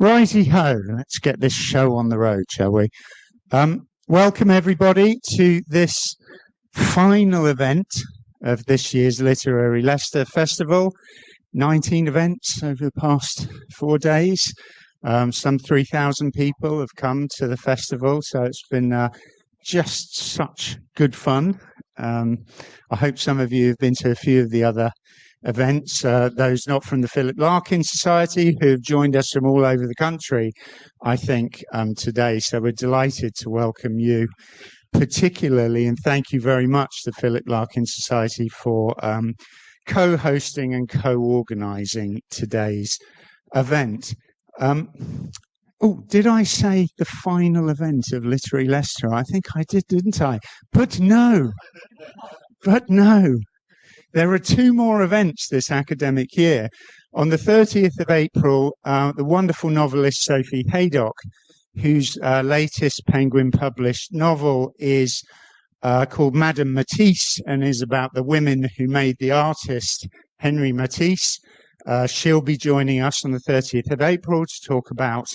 Righty-ho, let's get this show on the road, shall we? Welcome everybody to this final event of this year's Literary Leicester Festival. 19 events over the past 4 days. Some 3,000 people have come to the festival, so it's been just such good fun. I hope some of you have been to a few of the other events, those not from the Philip Larkin Society, who have joined us from all over the country, I think, today. So we're delighted to welcome you particularly, and thank you very much, the Philip Larkin Society, for co-hosting and co-organising today's event. Oh, did I say the final event of Literary Leicester? I think I did, didn't I? But no. There are 2 more events this academic year. On the 30th of April, the wonderful novelist Sophie Haydock, whose latest Penguin published novel is called Madame Matisse and is about the women who made the artist Henri Matisse. She'll be joining us on the 30th of April to talk about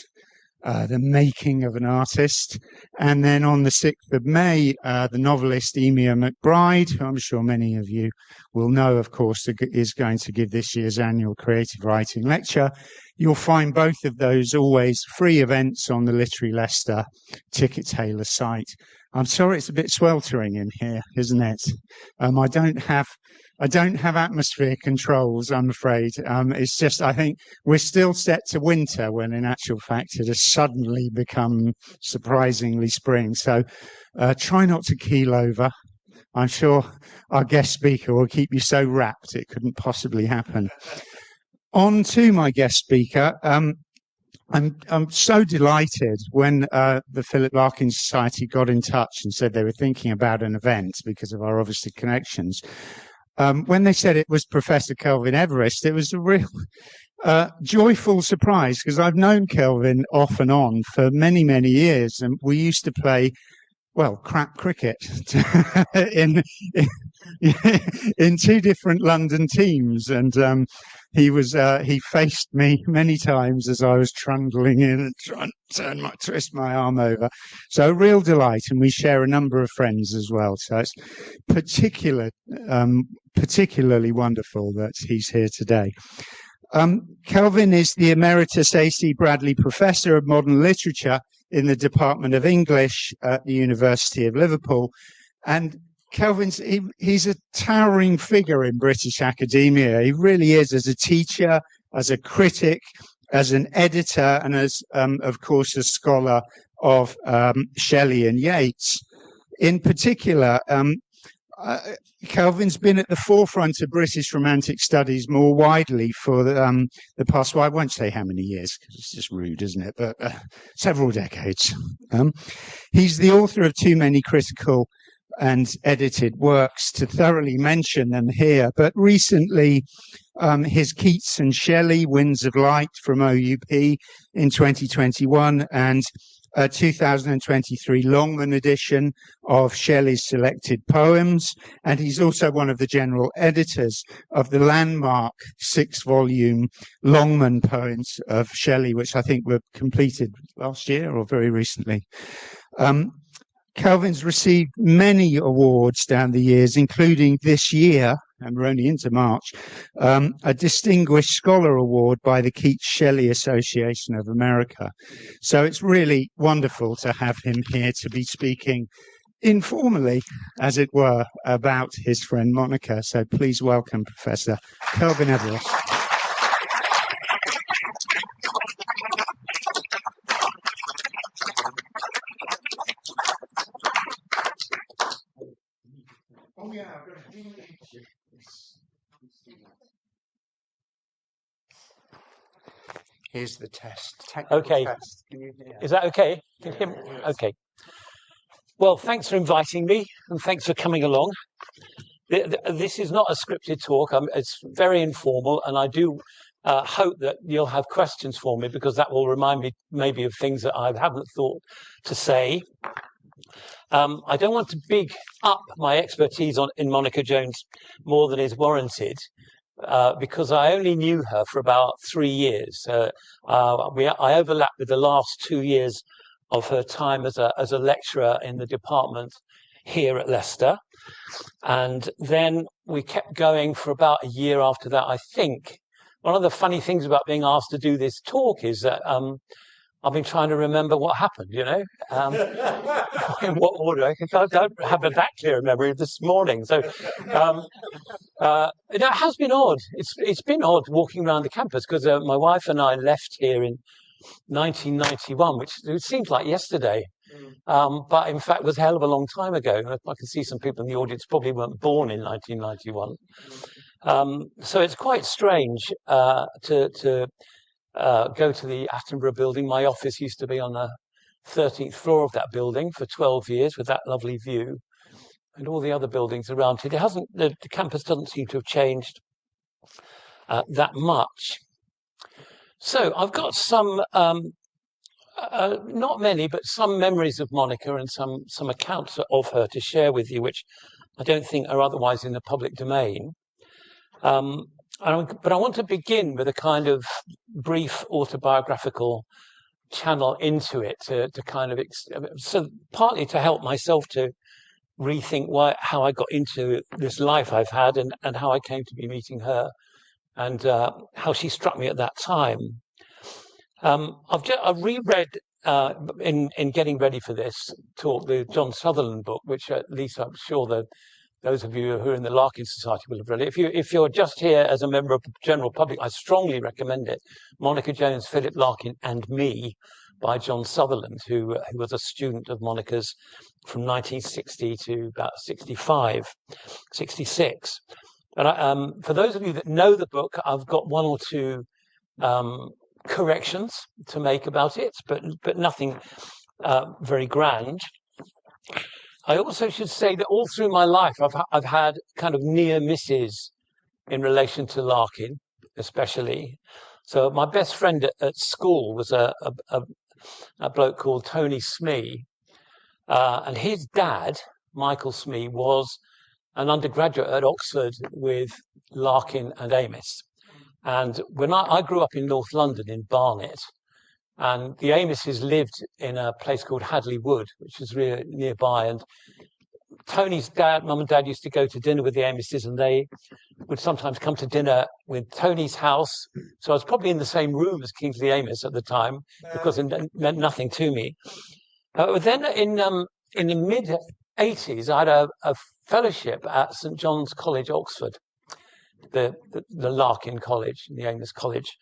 the making of an artist. And then on the 6th of May, the novelist Emia McBride, who I'm sure many of you will know, of course, is going to give this year's annual creative writing lecture. You'll find both of those always free events on the Literary Leicester ticket tailor site. I'm sorry it's a bit sweltering in here, isn't it? I don't have atmosphere controls, I'm afraid. It's just, I think we're still set to winter when in actual fact it has suddenly become surprisingly spring. So try not to keel over. I'm sure our guest speaker will keep you so wrapped it couldn't possibly happen. On to my guest speaker. I'm so delighted when the Philip Larkin Society got in touch and said they were thinking about an event because of our obviously connections. When they said it was Professor Kelvin Everest, it was a real joyful surprise because I've known Kelvin off and on for many, many years, and we used to play, well, crap cricket in 2 different London teams, and he faced me many times as I was trundling in and trying to twist my arm over. So a real delight, and we share a number of friends as well. So it's particularly wonderful that he's here today. Kelvin is the Emeritus A.C. Bradley Professor of Modern Literature in the Department of English at the University of Liverpool. And Kelvin's, he's a towering figure in British academia. He really is, as a teacher, as a critic, as an editor, and as, of course, a scholar of Shelley and Yeats. In particular, Kelvin's been at the forefront of British Romantic studies more widely for the past, well, I won't say how many years, because it's just rude, isn't it? But several decades. He's the author of too many critical and edited works to thoroughly mention them here. But recently, his Keats and Shelley, Winds of Light from OUP in 2021, and a 2023 Longman edition of Shelley's selected poems. And he's also one of the general editors of the landmark 6-volume Longman poems of Shelley, which I think were completed last year or very recently. Kelvin's received many awards down the years, including this year, and we're only into March, a Distinguished Scholar Award by the Keats-Shelley Association of America. So it's really wonderful to have him here to be speaking informally, as it were, about his friend Monica. So please welcome Professor Kelvin Everest. Oh yeah, I've got a few pictures. Here's the test. Okay. Test. Can you hear? Is that okay? Can you hear me? Okay. Well, thanks for inviting me, and thanks for coming along. This is not a scripted talk. It's very informal, and I do hope that you'll have questions for me, because that will remind me maybe of things that I haven't thought to say. I don't want to big up my expertise in Monica Jones more than is warranted, because I only knew her for about 3 years. I overlapped with the last 2 years of her time as a lecturer in the department here at Leicester. And then we kept going for about a year after that, I think. One of the funny things about being asked to do this talk is that I've been trying to remember what happened, in what order. I don't have that clear a memory this morning. So it has been odd. It's been odd walking around the campus because my wife and I left here in 1991, which it seems like yesterday. But in fact was a hell of a long time ago. I can see some people in the audience probably weren't born in 1991. So it's quite strange to go to the Attenborough building. My office used to be on the 13th floor of that building for 12 years with that lovely view, and all the other buildings around it. The campus doesn't seem to have changed that much. So I've got some, not many, but some memories of Monica and some accounts of her to share with you, which I don't think are otherwise in the public domain. But I want to begin with a kind of brief autobiographical channel into it to kind of, so partly to help myself to rethink how I got into this life I've had and how I came to be meeting her and how she struck me at that time. I've reread in getting ready for this talk the John Sutherland book, which at least I'm sure that those of you who are in the Larkin Society will have read it. If you're just here as a member of the general public, I strongly recommend it. Monica Jones, Philip Larkin and Me by John Sutherland, who was a student of Monica's from 1960 to about 65, 66. And for those of you that know the book, I've got one or two corrections to make about it, but nothing very grand. I also should say that all through my life, I've had kind of near misses in relation to Larkin, especially. So my best friend at school was a bloke called Tony Smee, and his dad, Michael Smee, was an undergraduate at Oxford with Larkin and Amis. And when I grew up in North London in Barnet, and the Amises lived in a place called Hadley Wood, which is really nearby. And Tony's mum and dad used to go to dinner with the Amises, and they would sometimes come to dinner with Tony's house. So I was probably in the same room as Kingsley Amis at the time, because it meant nothing to me. But then in the mid-'80s, I had a fellowship at St John's College, Oxford, the Larkin College, the Amis College.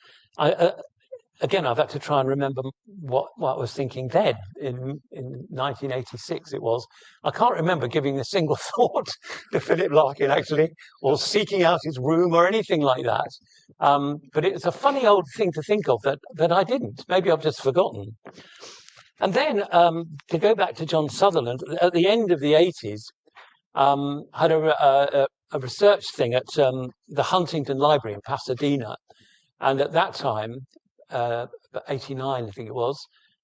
Again, I've had to try and remember what I was thinking then in 1986 it was. I can't remember giving a single thought to Philip Larkin, actually, or seeking out his room or anything like that. But it's a funny old thing to think of that I didn't. Maybe I've just forgotten. And then to go back to John Sutherland, at the end of the 80s, had a research thing at the Huntington Library in Pasadena. And at that time, 89, I think it was,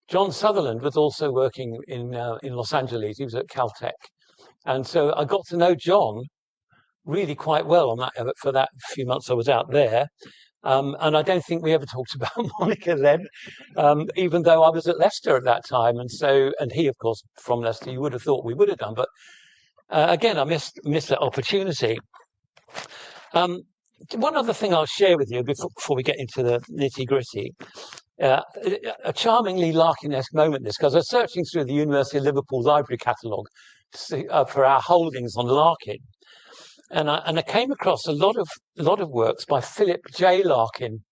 John Sutherland was also working in Los Angeles. He was at Caltech. And so I got to know John really quite well on that for that few months I was out there. And I don't think we ever talked about Monica then, even though I was at Leicester at that time. And he, of course, from Leicester, you would have thought we would have done. But again, I missed that opportunity. One other thing I'll share with you before we get into the nitty-gritty, a charmingly Larkin-esque moment this, because I was searching through the University of Liverpool library catalogue for our holdings on Larkin, and I came across a lot of works by Philip J. Larkin,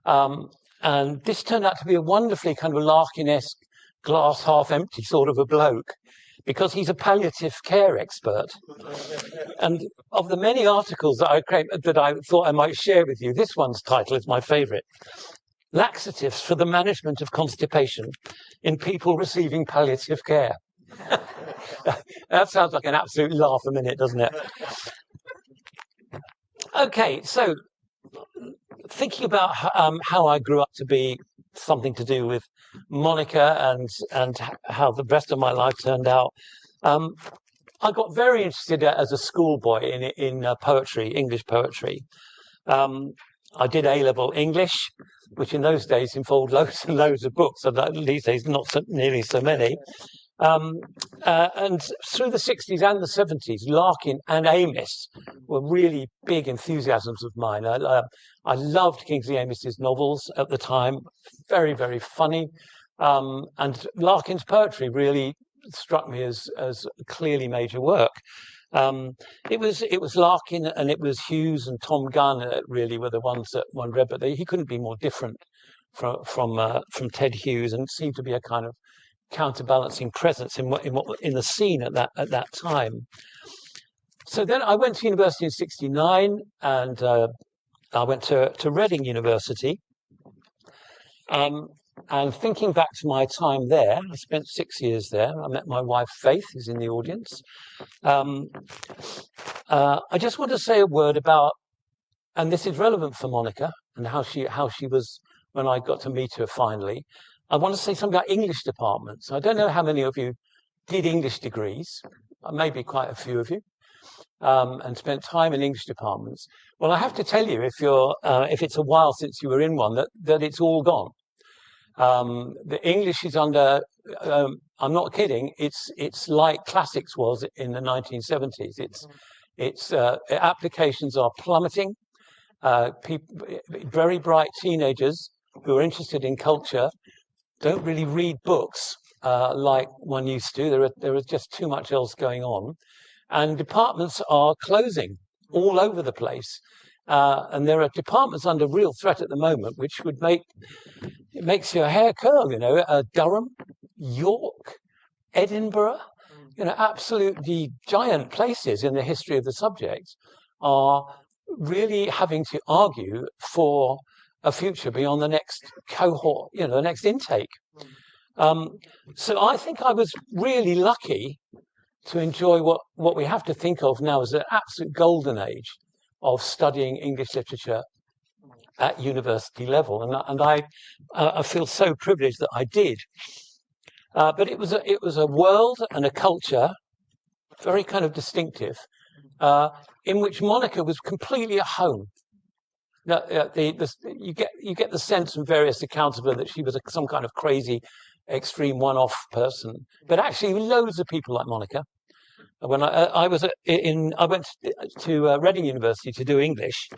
and this turned out to be a wonderfully kind of Larkin-esque, glass half empty sort of a bloke, because he's a palliative care expert. And of the many articles that I thought I might share with you, this one's title is my favourite: Laxatives for the Management of Constipation in People Receiving Palliative Care. That sounds like an absolute laugh a minute, doesn't it? Okay, so thinking about how I grew up to be something to do with Monica and how the rest of my life turned out. I got very interested as a schoolboy in poetry, English poetry. I did A-level English, which in those days involved loads and loads of books, and these days not nearly so many. And through the 60s and the 70s, Larkin and Amis were really big enthusiasms of mine. I loved Kingsley Amis's novels at the time, very, very funny. And Larkin's poetry really struck me as clearly major work. It was Larkin and it was Hughes and Tom Gunn really were the ones that one read, but he couldn't be more different from Ted Hughes, and seemed to be a kind of counterbalancing presence in the scene at that time. So then I went to university in '69, and I went to Reading University. And thinking back to my time there, I spent 6 years there. I met my wife Faith, who's in the audience. I just want to say a word about, and this is relevant for Monica and how she was when I got to meet her finally. I want to say something about English departments. I don't know how many of you did English degrees, maybe quite a few of you, and spent time in English departments. Well, I have to tell you, if it's a while since you were in one, that it's all gone. The English is under, I'm not kidding, it's like classics was in the 1970s. Its applications are plummeting. Very bright teenagers who are interested in culture don't really read books like one used to. There is just too much else going on. And departments are closing all over the place. And there are departments under real threat at the moment, which would makes your hair curl, Durham, York, Edinburgh, absolutely giant places in the history of the subject are really having to argue for a future beyond the next cohort, the next intake. So I think I was really lucky to enjoy what we have to think of now as an absolute golden age of studying English literature at university level, and I feel so privileged that I did. But it was a world and a culture, very kind of distinctive, in which Monica was completely at home. Now, you get the sense from various accounts of her that she was some kind of crazy, extreme one-off person, but actually loads of people like Monica. When I went to Reading University to do English,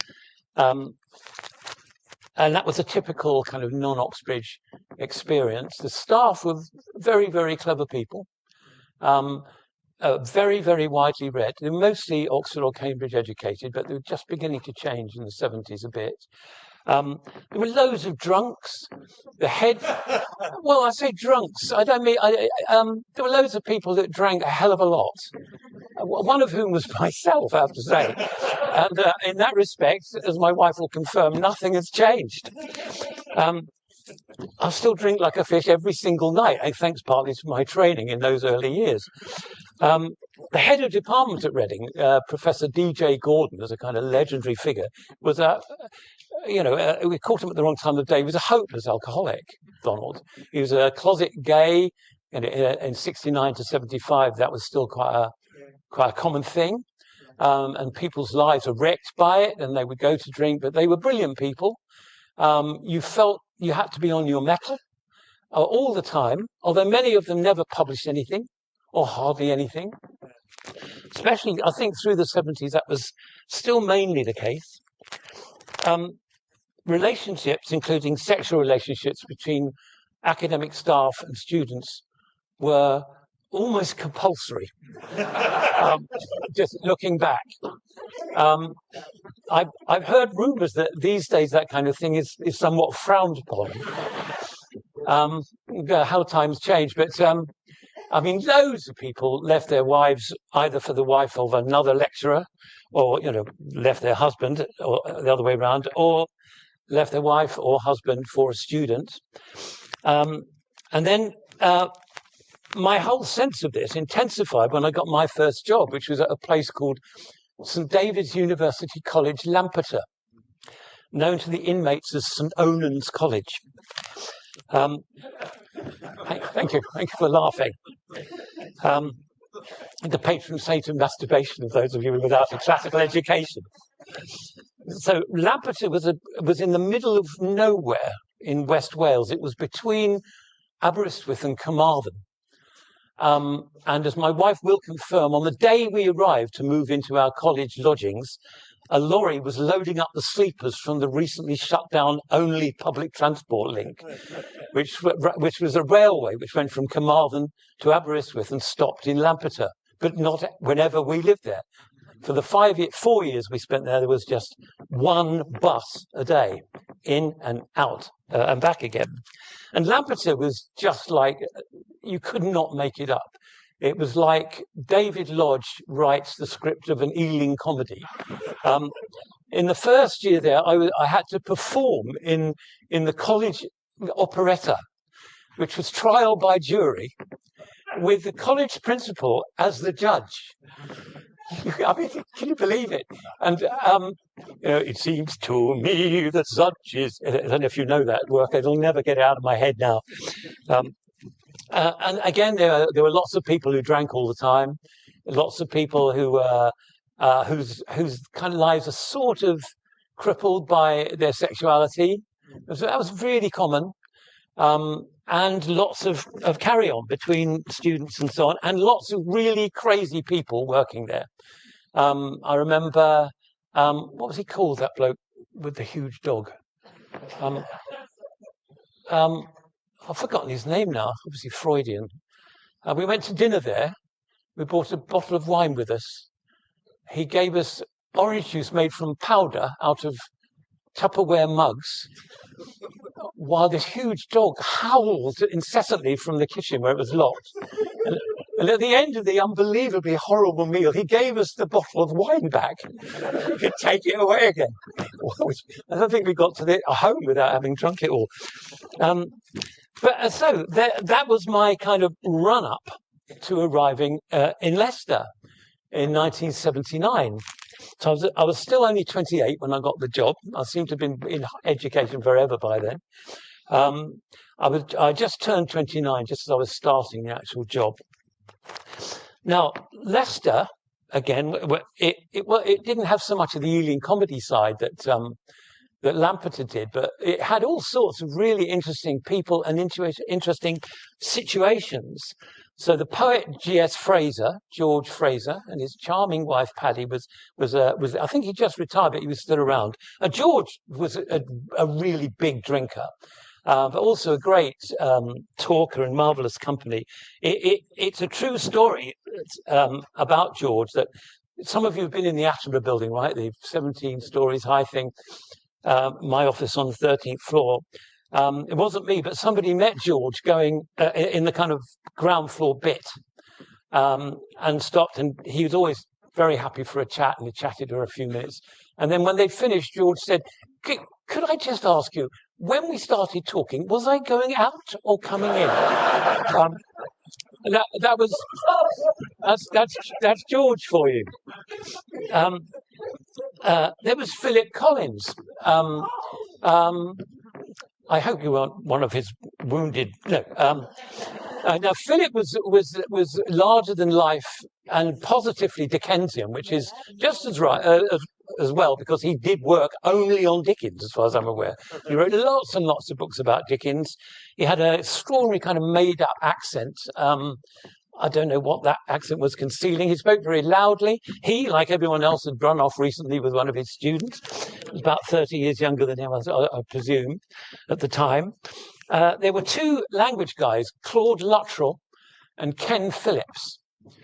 and that was a typical kind of non-Oxbridge experience. The staff were very, very clever people, very, very widely read. They were mostly Oxford or Cambridge educated, but they were just beginning to change in the 70s a bit. There were loads of drunks. Well, I say drunks. I don't mean. There were loads of people that drank a hell of a lot. One of whom was myself, I have to say. And in that respect, as my wife will confirm, nothing has changed. I still drink like a fish every single night, thanks partly to my training in those early years. The head of department at Reading, Professor D.J. Gordon, as a kind of legendary figure, was we caught him at the wrong time of day. He was a hopeless alcoholic, Donald. He was a closet gay, and in 69 to 75, that was still quite a common thing. And people's lives were wrecked by it, and they would go to drink, but they were brilliant people. You felt you had to be on your mettle all the time, although many of them never published anything, or hardly anything. Especially, I think, through the 70s, that was still mainly the case. Relationships, including sexual relationships between academic staff and students, were almost compulsory. Just looking back, I've heard rumours that these days that kind of thing is somewhat frowned upon. How times change, but I mean, loads of people left their wives either for the wife of another lecturer, or left their husband, or the other way around, or left their wife or husband for a student. And then my whole sense of this intensified when I got my first job, which was at a place called St David's University College, Lampeter, known to the inmates as St Onan's College. Thank you for laughing. The patron saint of masturbation of those of you without a classical education. So Lampeter was in the middle of nowhere in West Wales. It was between Aberystwyth and Carmarthen. And as my wife will confirm, on the day we arrived to move into our college lodgings, a lorry was loading up the sleepers from the recently shut down only public transport link, which was a railway which went from Carmarthen to Aberystwyth and stopped in Lampeter, but not whenever we lived there. For the 4 years we spent there was just one bus a day, in and out and back again. And Lampeter was just like, you could not make it up. It was like David Lodge writes the script of an Ealing comedy. In the first year there, I had to perform in the college operetta, which was trial by jury, with the college principal as the judge. I mean, can you believe it? And it seems to me that such is. I don't know if you know that work. It'll never get out of my head now. And again, there were lots of people who drank all the time. Lots of people whose kind of lives are sort of crippled by their sexuality. That was really common. And lots of carry-on between students and so on, and lots of really crazy people working there. I remember, what was he called, that bloke with the huge dog? I've forgotten his name now, obviously Freudian. We went to dinner there. We brought a bottle of wine with us. He gave us orange juice made from powder out of Tupperware mugs, while this huge dog howled incessantly from the kitchen where it was locked. And at the end of the unbelievably horrible meal, he gave us the bottle of wine back. You could take it away again. I don't think we got to home without having drunk it all. So that was my kind of run-up to arriving in Leicester in 1979. So I was still only 28 when I got the job. I seem to have been in education forever by then. I just turned 29, just as I was starting the actual job. Now, Leicester, again, it didn't have so much of the Ealing comedy side that Lampeter did, but it had all sorts of really interesting people and interesting situations. So the poet G.S. Fraser, George Fraser, and his charming wife Paddy was I think he just retired, but he was still around. George was a really big drinker, but also a great talker and marvelous company. It's a true story about George that some of you have been in the Attenborough building, right? The 17 stories high thing. My office on the 13th floor. It wasn't me, but somebody met George going in the kind of ground floor bit and stopped. And he was always very happy for a chat, and he chatted for a few minutes. And then when they'd finished, George said, could I just ask you, when we started talking, was I going out or coming in? That's George for you. There was Philip Collins. I hope you weren't one of his wounded. No. Now Philip was larger than life and positively Dickensian, which is just as right as well, because he did work only on Dickens, as far as I'm aware. He wrote lots and lots of books about Dickens. He had an extraordinary kind of made-up accent. I don't know what that accent was concealing. He spoke very loudly. He, like everyone else, had run off recently with one of his students. He was about 30 years younger than him, I presume, at the time. There were two language guys, Claude Luttrell and Ken Phillips.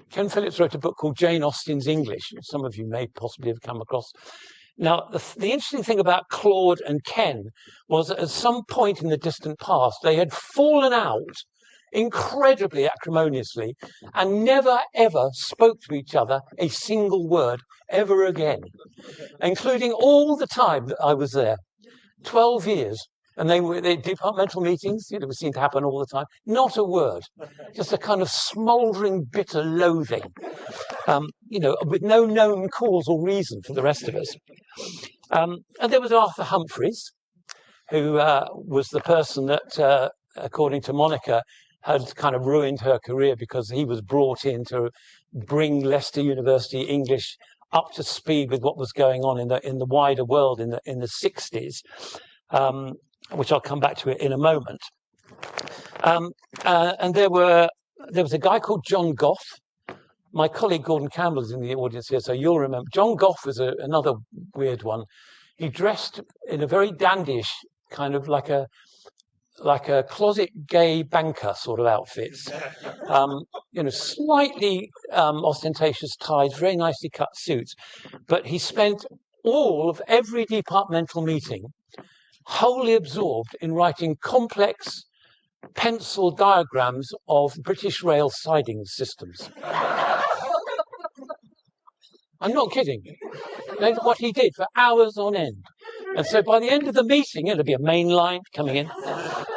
Ken Phillips wrote a book called Jane Austen's English, which some of you may possibly have come across. Now, the interesting thing about Claude and Ken was that at some point in the distant past, they had fallen out incredibly acrimoniously and never ever spoke to each other a single word ever again, including all the time that I was there, 12 years. And they departmental meetings, seemed to happen all the time. Not a word, just a kind of smouldering, bitter loathing, with no known cause or reason for the rest of us. And there was Arthur Humphreys, who was the person that, according to Monica, had kind of ruined her career because he was brought in to bring Leicester University English up to speed with what was going on in the wider world in the 60s, which I'll come back to in a moment. And there was a guy called John Goff. My colleague Gordon Campbell is in the audience here, so you'll remember. John Goff was another weird one. He dressed in a very dandyish, kind of like a closet gay banker sort of outfits. Slightly ostentatious ties, very nicely cut suits. But he spent all of every departmental meeting wholly absorbed in writing complex pencil diagrams of British rail siding systems. I'm not kidding. That's what he did for hours on end. And so by the end of the meeting, there'd be a main line coming in,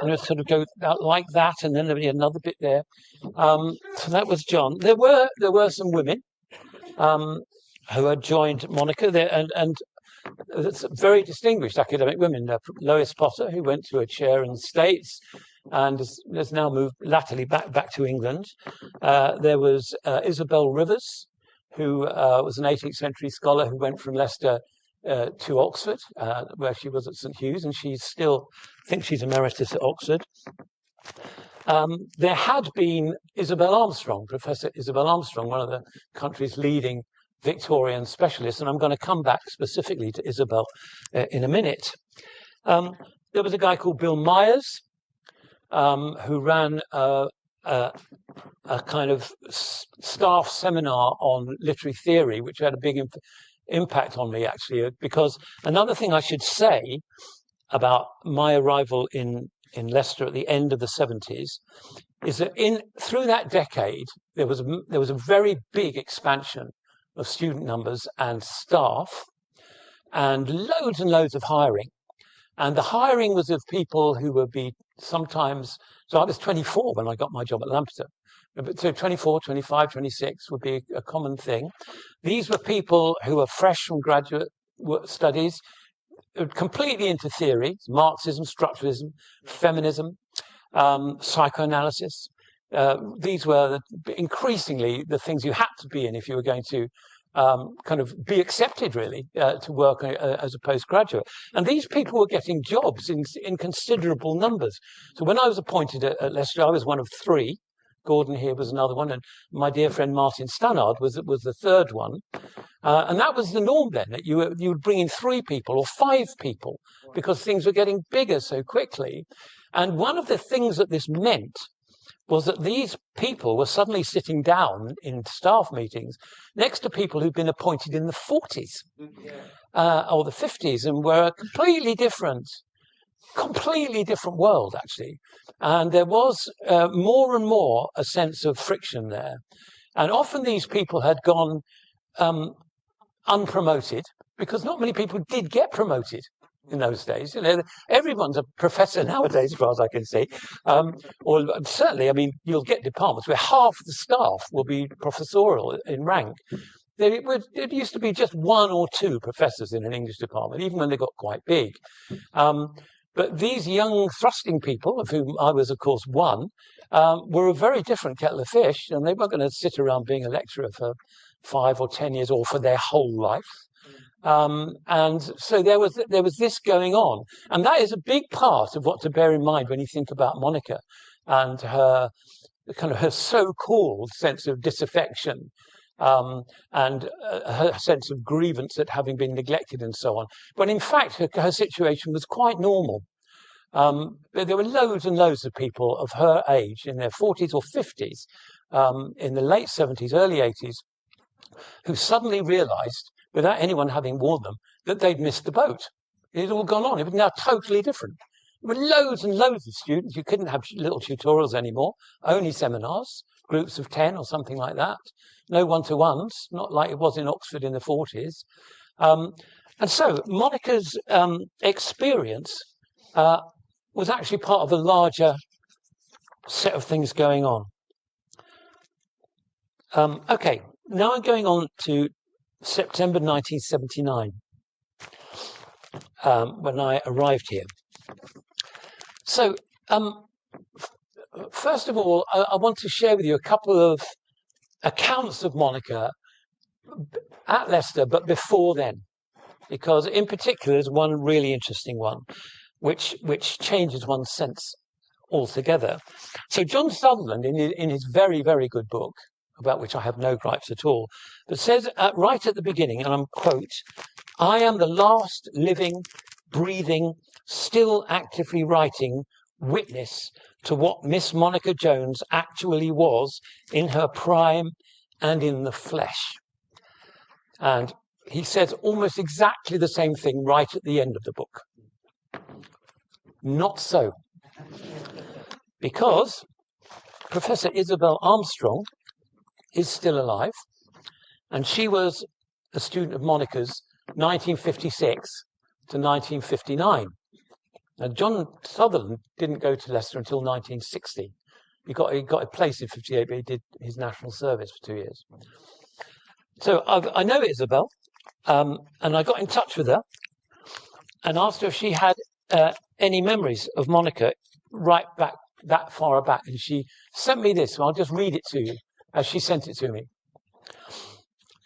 and it sort of go out like that, and then there'd be another bit there. So that was John. There were some women who had joined Monica there, and very distinguished academic women. Lois Potter, who went to a chair in the States and has now moved latterly back to England. There was Isabel Rivers, who was an 18th century scholar who went from Leicester to Oxford, where she was at St Hugh's, and I think she's emeritus at Oxford. There had been Isabel Armstrong, Professor Isabel Armstrong, one of the country's leading Victorian specialists, and I'm going to come back specifically to Isabel in a minute. There was a guy called Bill Myers, who ran a kind of staff seminar on literary theory, which had a big impact on me, actually, because another thing I should say about my arrival in Leicester at the end of the 70s is that through that decade, there was a very big expansion of student numbers and staff, and loads of hiring. And the hiring was of people who would be sometimes, so I was 24 when I got my job at Lampeter. So 24, 25, 26 would be a common thing. These were people who were fresh from graduate studies, completely into theory, Marxism, structuralism, feminism, psychoanalysis. These were increasingly the things you had to be in if you were going to kind of be accepted, really, to work as a postgraduate. And these people were getting jobs in considerable numbers. So when I was appointed at Leicester, I was one of three. Gordon here was another one, and my dear friend Martin Stannard was the third one. And that was the norm then, that you would bring in 3 people or 5 people because things were getting bigger so quickly. And one of the things that this meant was that these people were suddenly sitting down in staff meetings next to people who'd been appointed in the 40s or the 50s and were a completely different world, actually. And there was more and more a sense of friction there. And often these people had gone unpromoted, because not many people did get promoted in those days. Everyone's a professor nowadays, as far as I can see. Or certainly, you'll get departments where half the staff will be professorial in rank. It used to be just 1 or 2 professors in an English department, even when they got quite big. But these young thrusting people, of whom I was, of course, one, were a very different kettle of fish, and they weren't going to sit around being a lecturer for 5 or 10 years or for their whole life. And so there was this going on. And that is a big part of what to bear in mind when you think about Monica and her so-called sense of disaffection, and her sense of grievance at having been neglected and so on. But in fact, her situation was quite normal. There were loads and loads of people of her age in their 40s or 50s, in the late 70s, early 80s, who suddenly realized, without anyone having warned them, that they'd missed the boat. It had all gone on. It was now totally different. There were loads and loads of students. You couldn't have little tutorials anymore, only seminars, groups of 10 or something like that. No one-to-ones, not like it was in Oxford in the 40s. And so Monica's experience was actually part of a larger set of things going on. Okay, now I'm going on to September 1979, when I arrived here. So, first of all, I want to share with you a couple of accounts of Monica at Leicester, but before then, because in particular there's one really interesting one, which changes one's sense altogether. So John Sutherland, in his very, very good book, about which I have no gripes at all, but says right at the beginning, and I'm quote, "I am the last living, breathing, still actively writing witness to what Miss Monica Jones actually was in her prime and in the flesh." And he says almost exactly the same thing right at the end of the book. Not so. Because Professor Isabel Armstrong is still alive, and she was a student of Monica's 1956 to 1959. Now, John Sutherland didn't go to Leicester until 1960. He got a place in 58, but he did his national service for 2 years. So I know Isabel, and I got in touch with her and asked her if she had any memories of Monica right back that far back. And she sent me this, and I'll just read it to you as she sent it to me.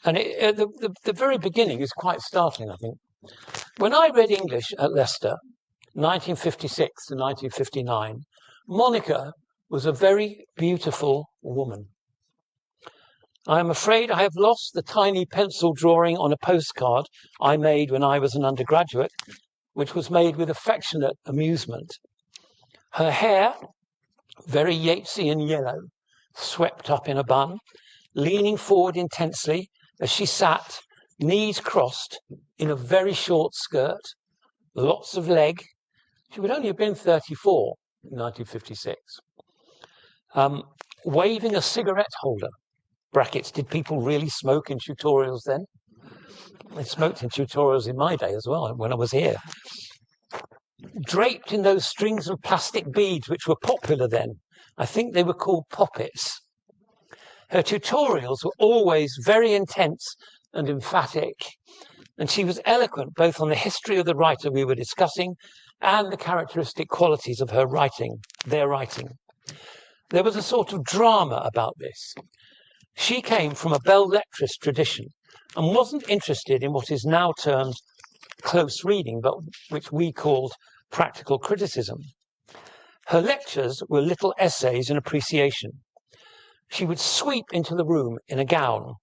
And the very beginning is quite startling, I think. When I read English at Leicester, 1956 to 1959, Monica was a very beautiful woman. I am afraid I have lost the tiny pencil drawing on a postcard I made when I was an undergraduate, which was made with affectionate amusement. Her hair, very Yeatsian yellow, swept up in a bun, leaning forward intensely as she sat, knees crossed, in a very short skirt, lots of leg. She would only have been 34 in 1956. Waving a cigarette holder. Brackets, did people really smoke in tutorials then? They smoked in tutorials in my day as well, when I was here. Draped in those strings of plastic beads which were popular then. I think they were called poppets. Her tutorials were always very intense and emphatic, and she was eloquent both on the history of the writer we were discussing and the characteristic qualities of her writing, their writing. There was a sort of drama about this. She came from a belles-lettres tradition and wasn't interested in what is now termed close reading, but which we called practical criticism. Her lectures were little essays in appreciation. She would sweep into the room in a gown.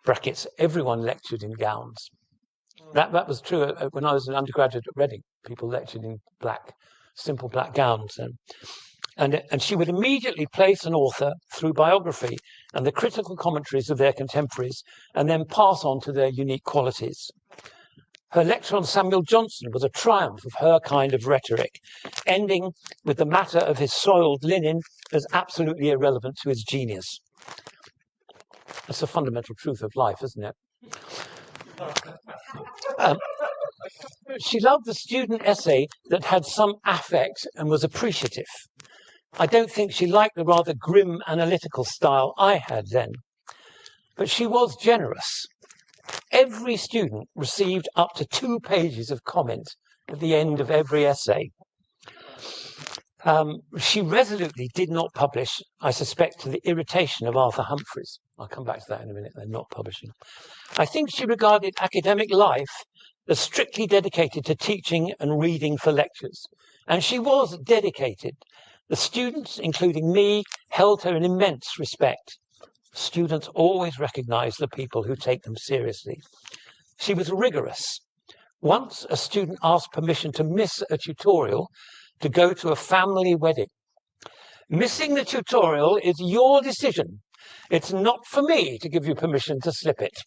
Brackets, everyone lectured in gowns. That was true when I was an undergraduate at Reading. People lectured in simple black gowns. And she would immediately place an author through biography and the critical commentaries of their contemporaries, and then pass on to their unique qualities. Her lecture on Samuel Johnson was a triumph of her kind of rhetoric, ending with the matter of his soiled linen as absolutely irrelevant to his genius. That's a fundamental truth of life, isn't it? She loved the student essay that had some affect and was appreciative. I don't think she liked the rather grim analytical style I had then, but she was generous. Every student received up to 2 pages of comment at the end of every essay. She resolutely did not publish, I suspect, to the irritation of Arthur Humphreys. I'll come back to that in a minute. They're not publishing. I think she regarded academic life as strictly dedicated to teaching and reading for lectures. And she was dedicated. The students, including me, held her in immense respect. Students always recognize the people who take them seriously. She was rigorous. Once a student asked permission to miss a tutorial to go to a family wedding. Missing the tutorial is your decision. It's not for me to give you permission to slip it.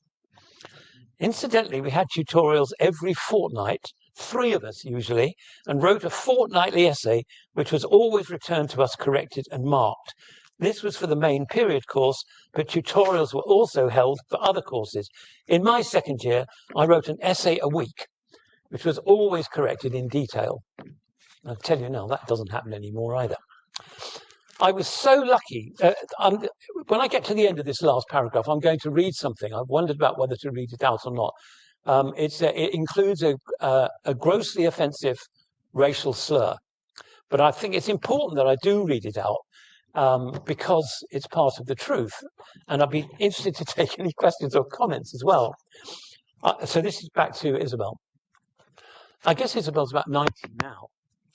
Incidentally, we had tutorials every fortnight, 3 of us usually, and wrote a fortnightly essay, which was always returned to us corrected and marked. This was for the main period course, but tutorials were also held for other courses. In my second year, I wrote an essay a week, which was always corrected in detail. I'll tell you now, that doesn't happen anymore either. I was so lucky. When I get to the end of this last paragraph, I'm going to read something. I've wondered about whether to read it out or not. It includes a grossly offensive racial slur. But I think it's important that I do read it out because it's part of the truth. And I'd be interested to take any questions or comments as well. So this is back to Isabel. I guess Isabel's about 90 now,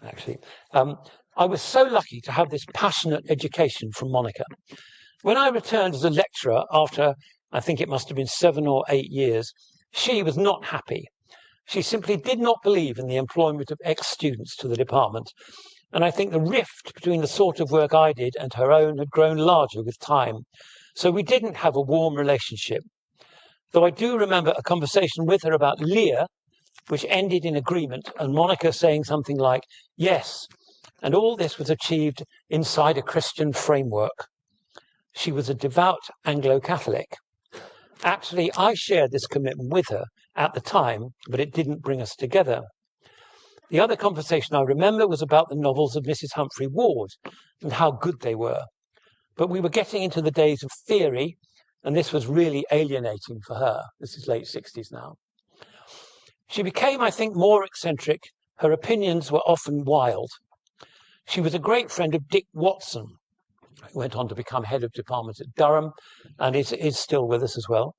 actually. I was so lucky to have this passionate education from Monica. When I returned as a lecturer after, I think it must have been 7 or 8 years, she was not happy. She simply did not believe in the employment of ex-students to the department. And I think the rift between the sort of work I did and her own had grown larger with time. So we didn't have a warm relationship. Though I do remember a conversation with her about Lear, which ended in agreement, and Monica saying something like, yes, and all this was achieved inside a Christian framework. She was a devout Anglo-Catholic. Actually, I shared this commitment with her at the time, but it didn't bring us together. The other conversation I remember was about the novels of Mrs. Humphrey Ward and how good they were. But we were getting into the days of theory, and this was really alienating for her. This is late 60s now. She became, I think, more eccentric. Her opinions were often wild. She was a great friend of Dick Watson, who went on to become head of department at Durham and is still with us as well,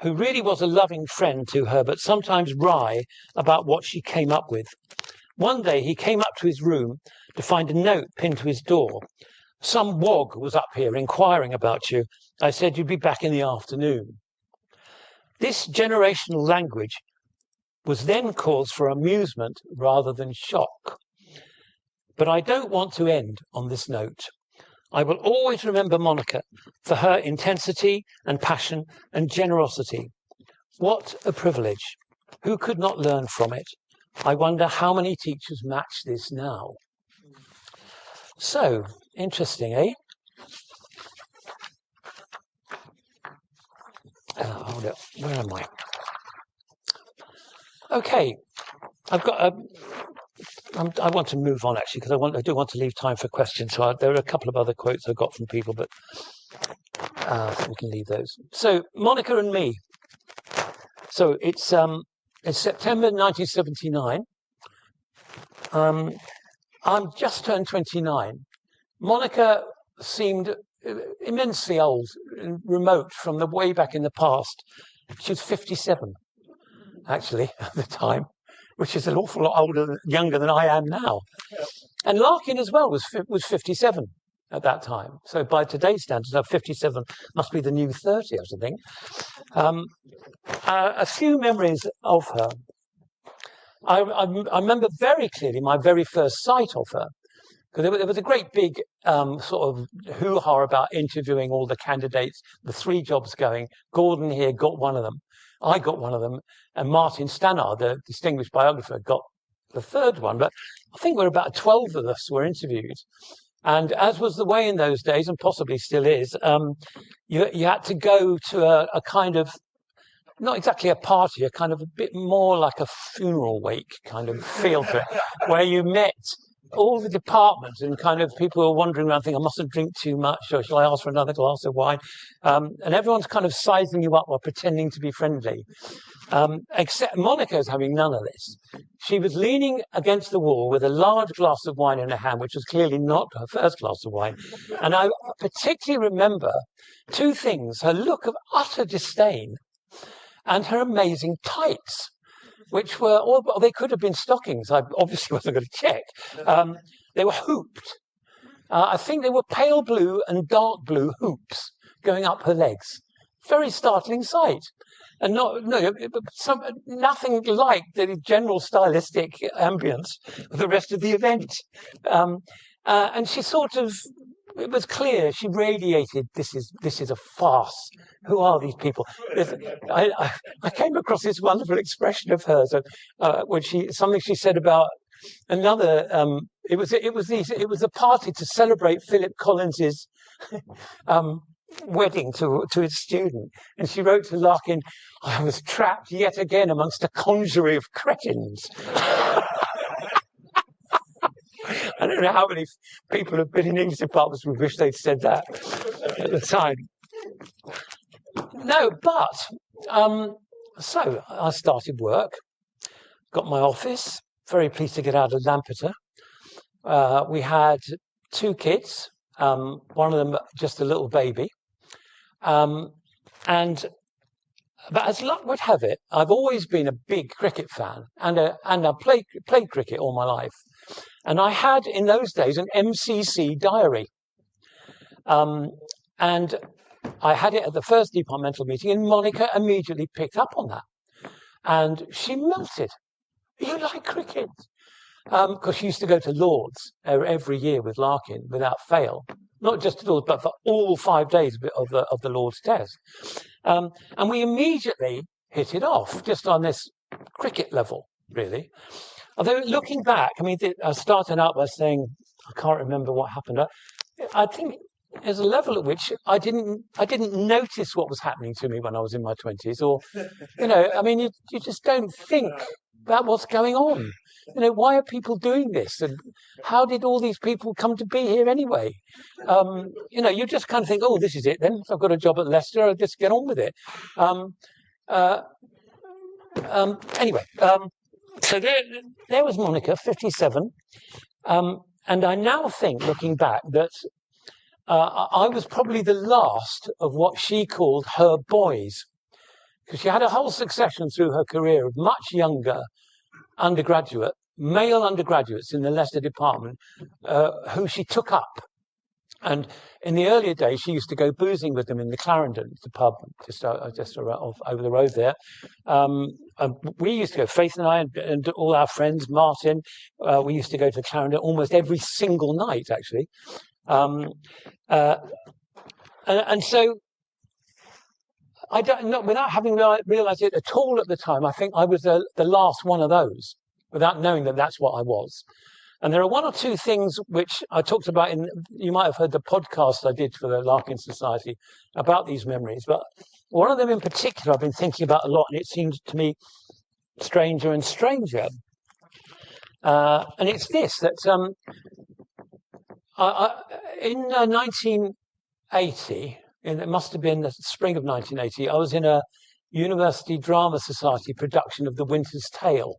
who really was a loving friend to her, but sometimes wry about what she came up with. One day he came up to his room to find a note pinned to his door. Some wog was up here inquiring about you. I said you'd be back in the afternoon. This generational language was then cause for amusement rather than shock. But I don't want to end on this note. I will always remember Monica for her intensity and passion and generosity. What a privilege. Who could not learn from it? I wonder how many teachers match this now. So, interesting, eh? Hold up. Where am I? Okay, I've got I want to move on actually because I do want to leave time for questions. So there are a couple of other quotes I got from people, but we can leave those. So Monica and me. So it's September 1979. I'm just turned 29. Monica seemed immensely old and remote from the way back in the past. She was 57, actually, at the time, which is an awful lot younger than I am now. Yeah. And Larkin as well was 57 at that time. So by today's standards, 57 must be the new 30, I think. A few memories of her. I remember very clearly my very first sight of her, because there was a great big sort of hoo-ha about interviewing all the candidates, the 3 jobs going. Gordon here got one of them. I got one of them, and Martin Stannard, the distinguished biographer, got the 3rd one. But I think we're about 12 of us were interviewed. And as was the way in those days, and possibly still is, you had to go to a kind of, not exactly a party, a kind of a bit more like a funeral wake kind of feel to it, where you met all the departments and kind of people were wandering around thinking, I mustn't drink too much, or shall I ask for another glass of wine? And everyone's kind of sizing you up while pretending to be friendly. Except Monica's having none of this. She was leaning against the wall with a large glass of wine in her hand, which was clearly not her first glass of wine. And I particularly remember 2 things: her look of utter disdain and her amazing tights, which were, or they could have been stockings. I obviously wasn't going to check. They were hooped. I think they were pale blue and dark blue hoops going up her legs. Very startling sight. And nothing like the general stylistic ambience of the rest of the event. And she sort of, it was clear, she radiated, this is a farce. Who are these people? I came across this wonderful expression of hers when something she said about another. It was a party to celebrate Philip Collins's wedding to his student, and she wrote to Larkin, "I was trapped yet again amongst a congery of cretins." I don't know how many people have been in English departments who wish they'd said that at the time. No, but so I started work, got my office, very pleased to get out of Lampeter. We had 2 kids, one of them just a little baby. But as luck would have it, I've always been a big cricket fan, and I played cricket all my life. And I had, in those days, an MCC diary. And I had it at the first departmental meeting, and Monica immediately picked up on that. And she melted. You like cricket? Because she used to go to Lord's every year with Larkin without fail. Not just to Lord's, but for all 5 days of the Lord's Test. And we immediately hit it off, just on this cricket level, really. Although looking back, I mean, I started out by saying, I can't remember what happened. I think there's a level at which I didn't notice what was happening to me when I was in my 20s, or, you know, I mean, you just don't think about what's going on. You know, why are people doing this? And how did all these people come to be here anyway? You know, you just kind of think, oh, this is it then. I've got a job at Leicester, I'll just get on with it. Anyway, so there was Monica, 57. And I now think, looking back, that I was probably the last of what she called her boys, because she had a whole succession through her career of much younger male undergraduates in the Leicester department, who she took up. And in the earlier days, she used to go boozing with them in the Clarendon, the pub just over the road there. And we used to go, Faith and I and all our friends, Martin, we used to go to Clarendon almost every single night, actually. And so, without having realised it at all at the time, I think I was the last one of those, without knowing that that's what I was. And there are one or two things which I talked about you might have heard the podcast I did for the Larkin Society about these memories, but one of them in particular I've been thinking about a lot, and it seems to me stranger and stranger. And it's this, that in 1980, it must have been the spring of 1980, I was in a University Drama Society production of The Winter's Tale.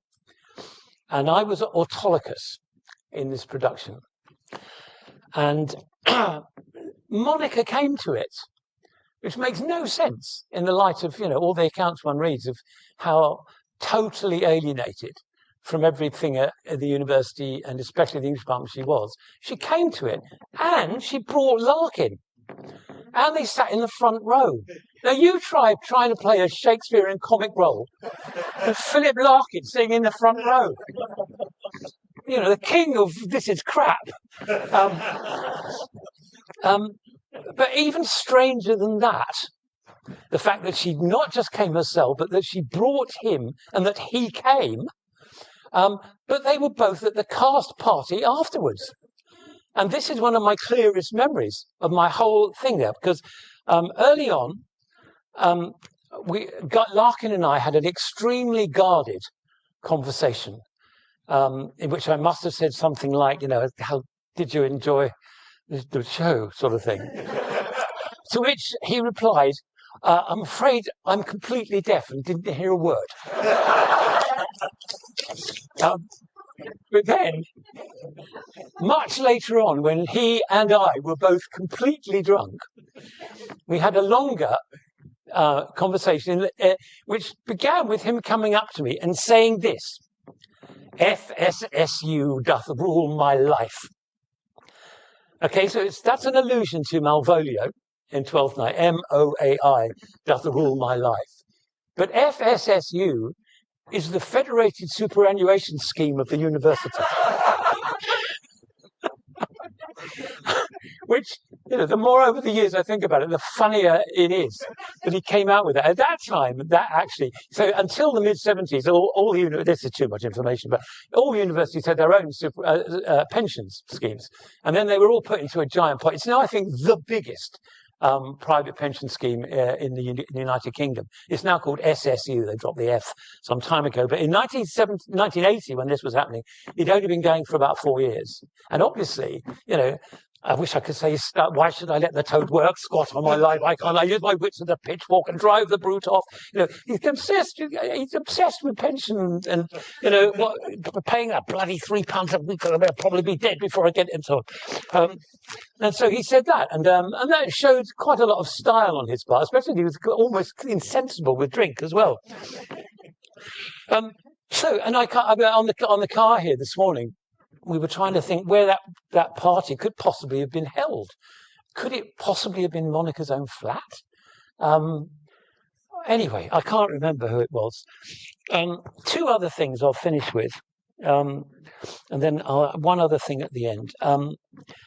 And I was Autolycus in this production. And Monica came to it, which makes no sense in the light of, you know, all the accounts one reads of how totally alienated from everything at the university, and especially the English department she was. She came to it, and she brought Larkin. And they sat in the front row. Now, you trying to play a Shakespearean comic role, and Philip Larkin sitting in the front row. You know, the king of this is crap. But even stranger than that, the fact that she not just came herself, but that she brought him and that he came, but they were both at the cast party afterwards. And this is one of my clearest memories of my whole thing there, because early on, Larkin and I had an extremely guarded conversation, in which I must have said something like, you know, how did you enjoy the show, sort of thing. To which he replied, I'm afraid I'm completely deaf and didn't hear a word. But then, much later on, when he and I were both completely drunk, we had a longer conversation, which began with him coming up to me and saying this: FSSU doth rule my life. Okay, so that's an allusion to Malvolio in 12th Night, MOAI, doth rule my life. But FSSU is the Federated Superannuation Scheme of the university. Which, you know, the more over the years I think about it, the funnier it is that he came out with it. At that time, that actually, so until the mid-70s, this is too much information, but all universities had their own pensions schemes. And then they were all put into a giant pot. It's now, I think, the biggest private pension scheme in the United Kingdom. It's now called SSU. They dropped the F some time ago. But in 1980, when this was happening, it'd only been going for about 4 years. And obviously, you know, I wish I could say, why should I let the toad work? Squat on my life. Why can't I use my wits as a pitchfork and drive the brute off? You know, he's obsessed with pension and you know, what, paying that bloody £3 a week. I'll probably be dead before I get into it. And so he said that, and that showed quite a lot of style on his part, especially he was almost insensible with drink as well. So, and on the car here this morning, we were trying to think where that party could possibly have been held. Could it possibly have been Monica's own flat? Anyway, I can't remember who it was. Two other things I'll finish with, and then one other thing at the end.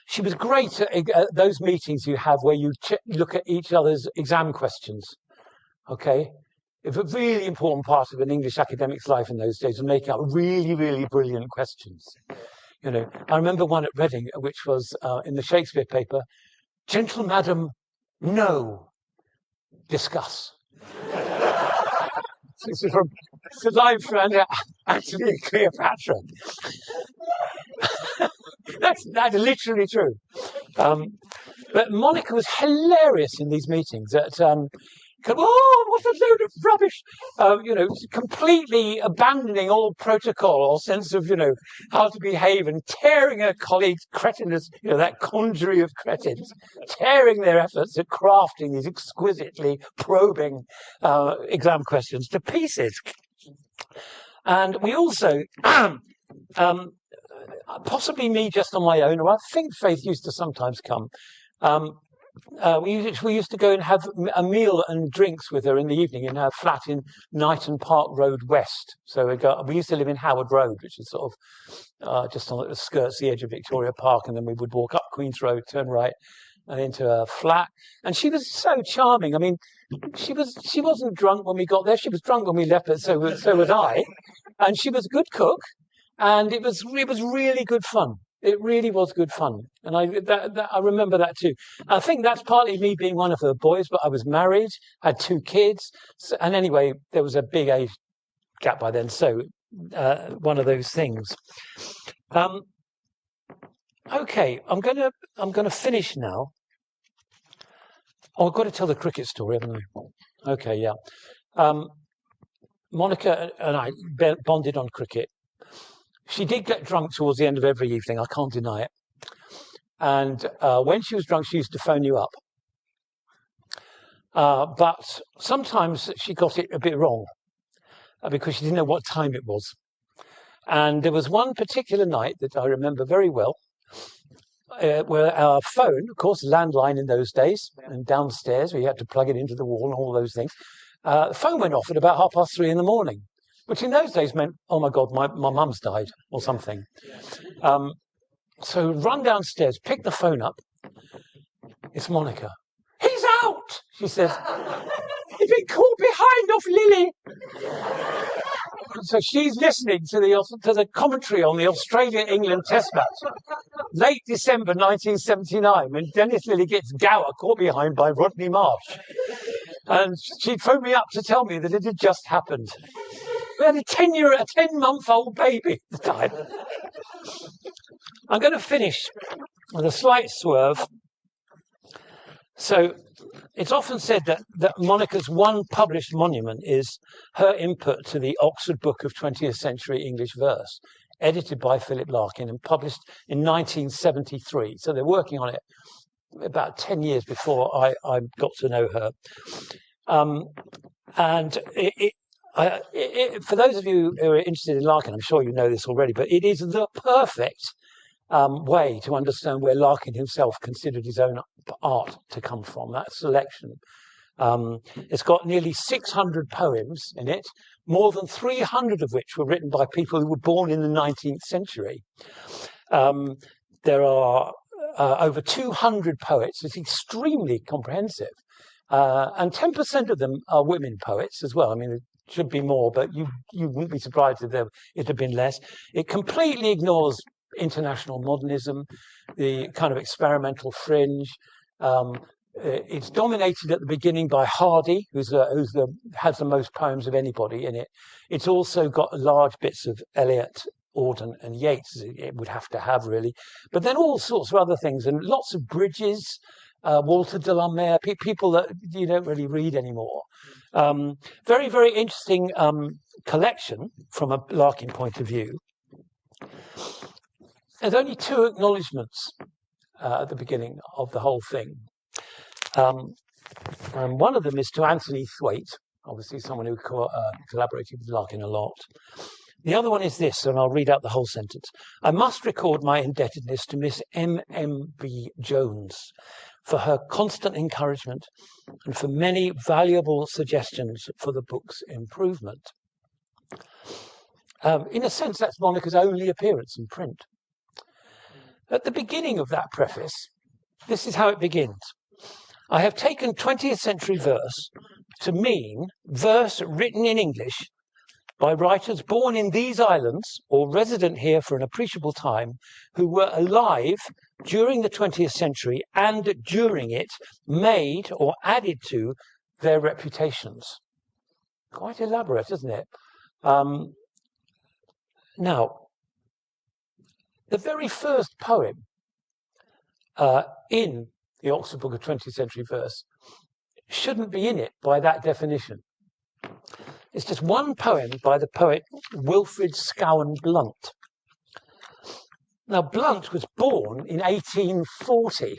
She was great at those meetings you have where you look at each other's exam questions. Okay? It's a really important part of an English academic's life in those days, and making up really, really brilliant questions. You know, I remember one at Reading, which was in the Shakespeare paper, "Gentle Madam, no, discuss." This is from the line from Antony and Cleopatra. That's literally true. But Monica was hilarious in these meetings. Oh, what a load of rubbish! You know, completely abandoning all protocol or sense of, you know, how to behave, and tearing her colleagues' cretinous, you know, that conjury of cretins, tearing their efforts at crafting these exquisitely probing exam questions to pieces. And we also, possibly me just on my own, or I think Faith used to sometimes come. We used to go and have a meal and drinks with her in the evening in her flat in Knighton Park Road West. So we used to live in Howard Road, which is sort of just on the skirts, the edge of Victoria Park, and then we would walk up Queen's Road, turn right, and into her flat. And she was so charming. I mean, she wasn't drunk when we got there. She was drunk when we left, but so was I. And she was a good cook, and it was really good fun. It really was good fun, and I remember that too. I think that's partly me being one of her boys, but I was married, had 2 kids, and anyway, there was a big age gap by then. So one of those things. Okay, I'm gonna finish now. Oh, I've got to tell the cricket story, haven't I? Okay, yeah. Monica and I bonded on cricket. She did get drunk towards the end of every evening, I can't deny it. And when she was drunk, she used to phone you up. But sometimes she got it a bit wrong because she didn't know what time it was. And there was one particular night that I remember very well, where our phone, of course, landline in those days, and downstairs, we had to plug it into the wall and all those things. The phone went off at about 3:30 in the morning. Which in those days meant, oh my God, my mum's died or something. So run downstairs, pick the phone up. It's Monica. "He's out," she says. "He's been caught behind off Lily." So she's listening to the commentary on the Australia-England Test match, late December 1979, when Dennis Lilly gets Gower caught behind by Rodney Marsh. And she phoned me up to tell me that it had just happened. We had a 10-month-old baby at the time. I'm going to finish with a slight swerve. So it's often said that Monica's one published monument is her input to the Oxford Book of 20th Century English Verse, edited by Philip Larkin and published in 1973. So they're working on it about 10 years before I got to know her. And for those of you who are interested in Larkin, I'm sure you know this already, but it is the perfect way to understand where Larkin himself considered his own art to come from, that selection. It's got nearly 600 poems in it, more than 300 of which were written by people who were born in the 19th century. There are over 200 poets. It's extremely comprehensive. And 10% of them are women poets as well. I mean, it should be more, but you wouldn't be surprised if it had been less. It completely ignores international modernism, the kind of experimental fringe. It's dominated at the beginning by Hardy, has the most poems of anybody in it. It's also got large bits of Eliot Auden and Yeats, it would have to have really, but then all sorts of other things and lots of bridges, Walter de la Mare, people that you don't really read anymore. Very, very interesting collection from a Larkin point of view. There's only 2 acknowledgements at the beginning of the whole thing. And one of them is to Anthony Thwaite, obviously someone who collaborated with Larkin a lot. The other one is this, and I'll read out the whole sentence. I must record my indebtedness to Miss M.M.B. Jones for her constant encouragement and for many valuable suggestions for the book's improvement. In a sense, that's Monica's only appearance in print. At the beginning of that preface, this is how it begins. I have taken 20th century verse to mean verse written in English by writers born in these islands or resident here for an appreciable time who were alive during the 20th century and during it made or added to their reputations. Quite elaborate, isn't it? Now, the very first poem in the Oxford Book of 20th Century Verse shouldn't be in it by that definition. It's just one poem by the poet Wilfrid Scowen Blunt. Now, Blunt was born in 1840. It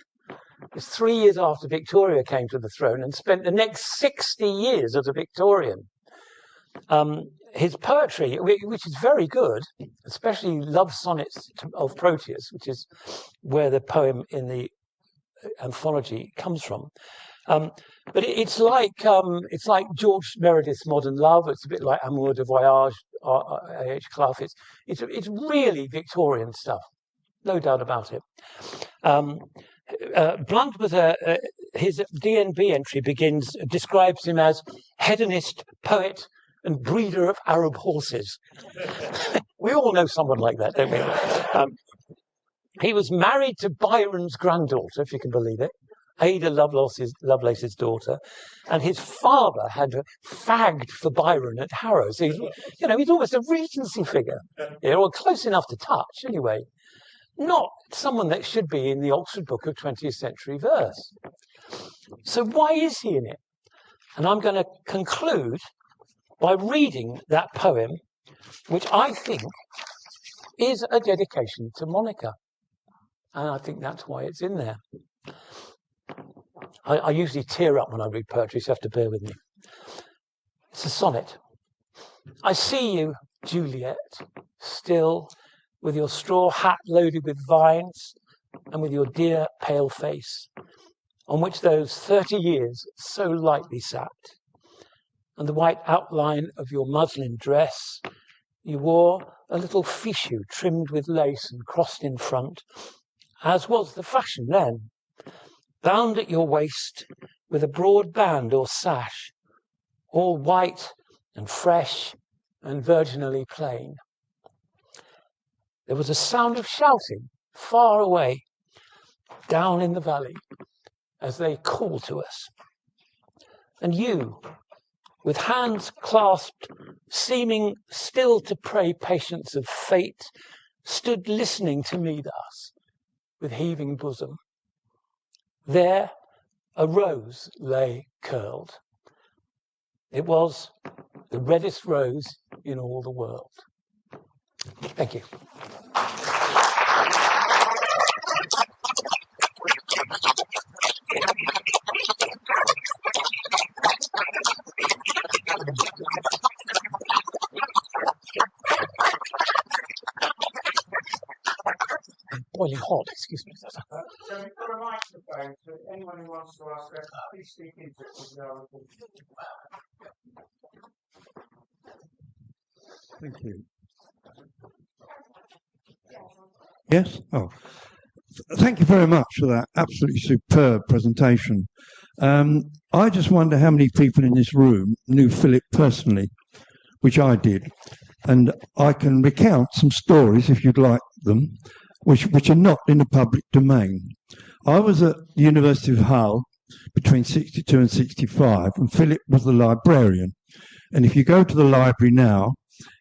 was 3 years after Victoria came to the throne and spent the next 60 years as a Victorian. His poetry, which is very good, especially love sonnets of Proteus, which is where the poem in the anthology comes from. But it's like George Meredith's Modern Love. It's a bit like Amour de Voyage, A.H. Clough. It's really Victorian stuff, no doubt about it. Blunt was his DNB entry describes him as hedonist, poet, and breeder of Arab horses. We all know someone like that, don't we? He was married to Byron's granddaughter, if you can believe it, Ada Lovelace's daughter, and his father had fagged for Byron at Harrow. So he's almost a Regency figure, or close enough to touch, anyway. Not someone that should be in the Oxford Book of 20th Century Verse. So why is he in it? And I'm going to conclude by reading that poem, which I think is a dedication to Monica. And I think that's why it's in there. I usually tear up when I read poetry, so you have to bear with me. It's a sonnet. I see you, Juliet, still with your straw hat loaded with vines and with your dear pale face, on which those 30 years so lightly sat, and the white outline of your muslin dress. You wore a little fichu trimmed with lace and crossed in front, as was the fashion then, bound at your waist with a broad band or sash, all white and fresh and virginally plain. There was a sound of shouting far away, down in the valley, as they called to us. And you, with hands clasped, seeming still to pray patience of fate, stood listening to me thus, with heaving bosom. There a rose lay curled. It was the reddest rose in all the world. Thank you. Boiling hot, excuse me. So we've got a microphone, so if anyone who wants to ask us, please speak into it. Thank you. Yes? Oh. Thank you very much for that absolutely superb presentation. I just wonder how many people in this room knew Philip personally, which I did. And I can recount some stories, if you'd like them, which are not in the public domain. I was at the University of Hull between 62 and 65, and Philip was the librarian. And if you go to the library now,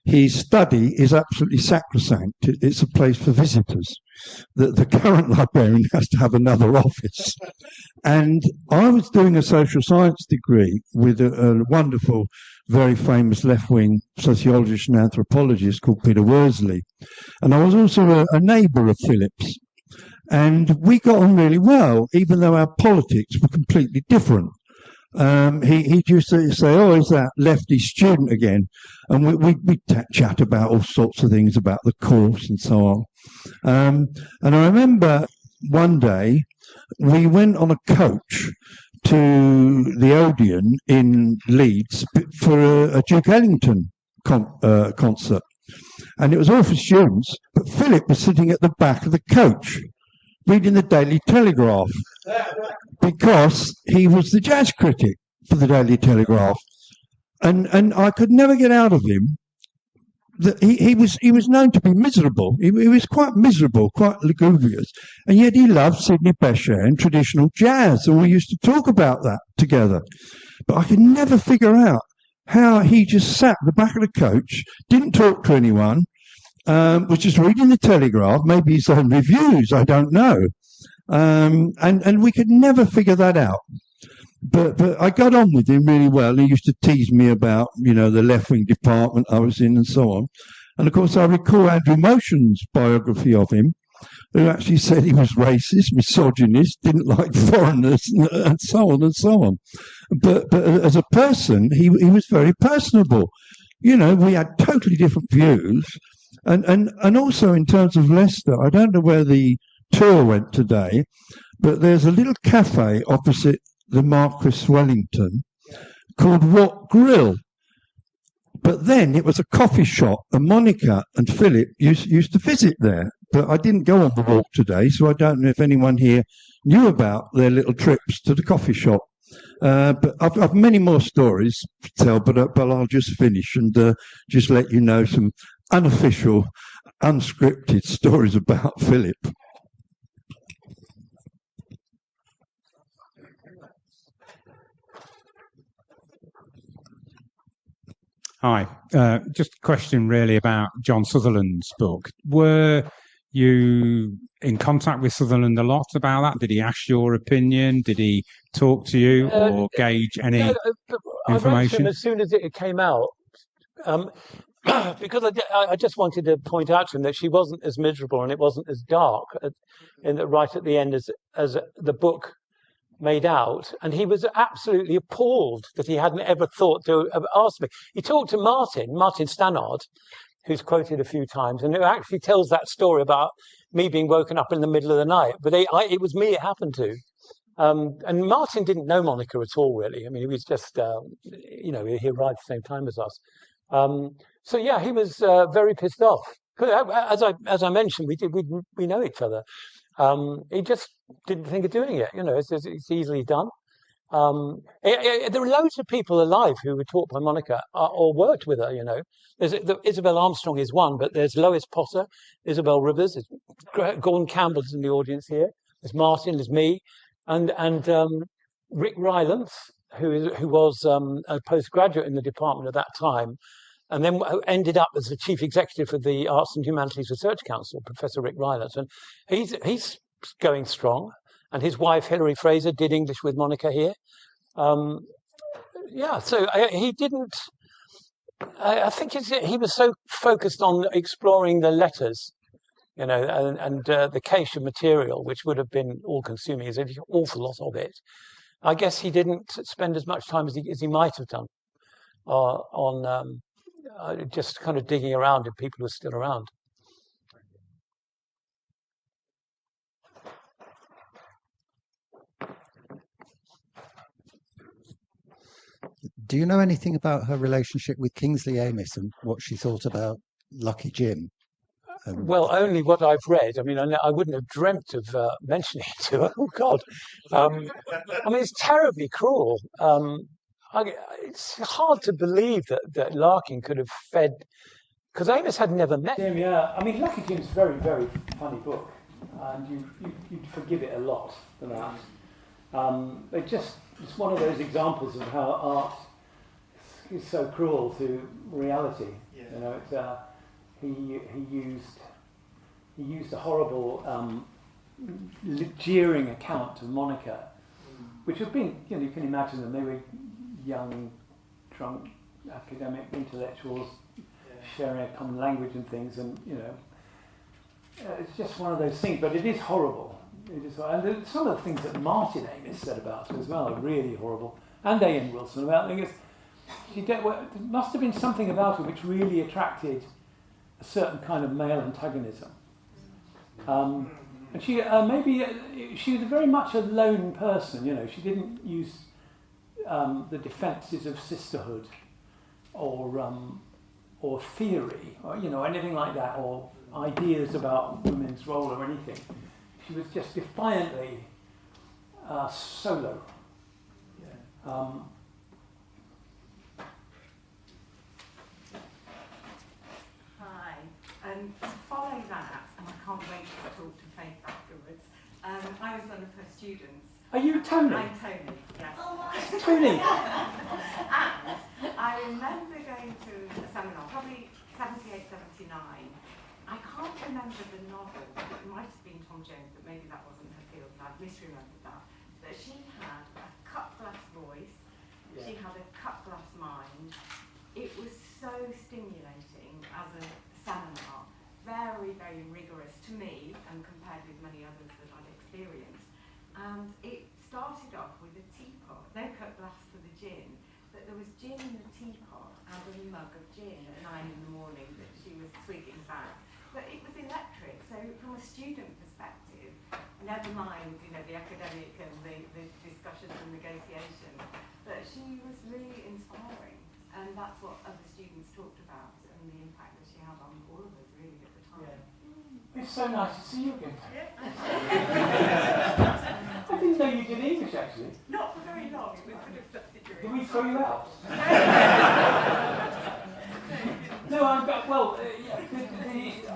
his study is absolutely sacrosanct. It's a place for visitors. The current librarian has to have another office. And I was doing a social science degree with a wonderful, very famous left-wing sociologist and anthropologist called Peter Worsley. And I was also a neighbour of Philip's. And we got on really well, even though our politics were completely different. He used to say, "Oh, is that lefty student again?" And we chat about all sorts of things about the course and so on. And I remember one day we went on a coach to the Odeon in Leeds for a Duke Ellington concert. And it was all for students, but Philip was sitting at the back of the coach reading the Daily Telegraph because he was the jazz critic for the Daily Telegraph. And I could never get out of him that he was known to be miserable. He was quite miserable, quite lugubrious, and yet he loved Sidney Bechet and traditional jazz, and we used to talk about that together. But I could never figure out how he just sat at the back of the coach, didn't talk to anyone, was just reading the Telegraph, maybe his own reviews, I don't know. And we could never figure that out. But I got on with him really well. He used to tease me about, the left-wing department I was in and so on. And, of course, I recall Andrew Motion's biography of him, who actually said he was racist, misogynist, didn't like foreigners, and so on and so on. But as a person, he was very personable. We had totally different views. And also in terms of Leicester, I don't know where the tour went today, but there's a little cafe opposite the Marquis Wellington called What Grill. But then it was a coffee shop, and Monica and Philip used to visit there. But I didn't go on the walk today, so I don't know if anyone here knew about their little trips to the coffee shop. But I've many more stories to tell, but I'll just finish and just let you know some unofficial, unscripted stories about Philip. Hi, just a question really about John Sutherland's book. Were you in contact with Sutherland a lot about that? Did he ask your opinion? Did he talk to you or gauge any information? I wrote to him as soon as it came out, because I just wanted to point out to him that she wasn't as miserable and it wasn't as dark right at the end as the book made out, and he was absolutely appalled that he hadn't ever thought to have asked me. He talked to Martin Stannard, who's quoted a few times, and who actually tells that story about me being woken up in the middle of the night. But it was me it happened to. And Martin didn't know Monica at all, really. I mean, he was just, he arrived at the same time as us. So yeah, he was very pissed off. As I mentioned, we know each other. He just didn't think of doing it. It's easily done. There are loads of people alive who were taught by Monica or worked with her. Isabel Armstrong is one, but there's Lois Potter, Isabel Rivers, Gordon Campbell's in the audience here. There's Martin, there's me, and Rick Rylance, who was a postgraduate in the department at that time, and then ended up as the chief executive of the Arts and Humanities Research Council, Professor Rick Rylance, and he's going strong. And his wife Hilary Fraser did English with Monica here. So he didn't. I think he was so focused on exploring the letters, and the cache of material, which would have been all-consuming. There's an awful lot of it. I guess he didn't spend as much time as he might have done on just kind of digging around if people were still around. Do you know anything about her relationship with Kingsley Amis and what she thought about Lucky Jim? Well, only what I've read. I mean, I wouldn't have dreamt of mentioning it to her. Oh, God. I mean, it's terribly cruel. It's hard to believe that Larkin could have fed, because Amis had never met him. Yeah, I mean, Lucky Jim's a very, very funny book, and you'd forgive it a lot for that. It's one of those examples of how art, is so cruel to reality. Yeah. You know, he used a horrible jeering account of Monica, which have been, you know, you can imagine them. They were young, drunk, academic intellectuals sharing a common language and things, and you know, it's just one of those things. But it is horrible. It is, and some of the things that Martin Amis said about her as well are really horrible, and A.N. Wilson about it. There must have been something about her which really attracted a certain kind of male antagonism. And she she was very much a lone person. You know, she didn't use the defences of sisterhood or theory, or you know, anything like that, or ideas about women's role or anything. She was just defiantly solo. Hi. To follow that, and I can't wait to talk to Faith afterwards, I was one of her students. Are you Tony? I'm Tony, yes. Oh, Tony! And I remember going to a seminar, probably 78, 79. I can't remember the novel, it might have been Tom Jones, but maybe that wasn't her field, and I've misremembered that. But she had a cut-glass voice, she had a cut-glass mind. It was so stimulating as a seminar, very, very rigorous to me, and compared with many others that I'd experienced. And it started off with a teapot, no cut glass for the gin, but there was gin in the teapot and a mug of gin at 9 in the morning that she was swigging back. But it was electric, so from a student perspective, never mind, you know, the academic and the discussions and negotiations, but she was really inspiring, and that's what other students talked about and the impact that she had on all of us really at the time. Yeah. It's so nice to see you again. I didn't know you did English actually. Not for very long, it was sort of subsidiary. Did we throw you out? No,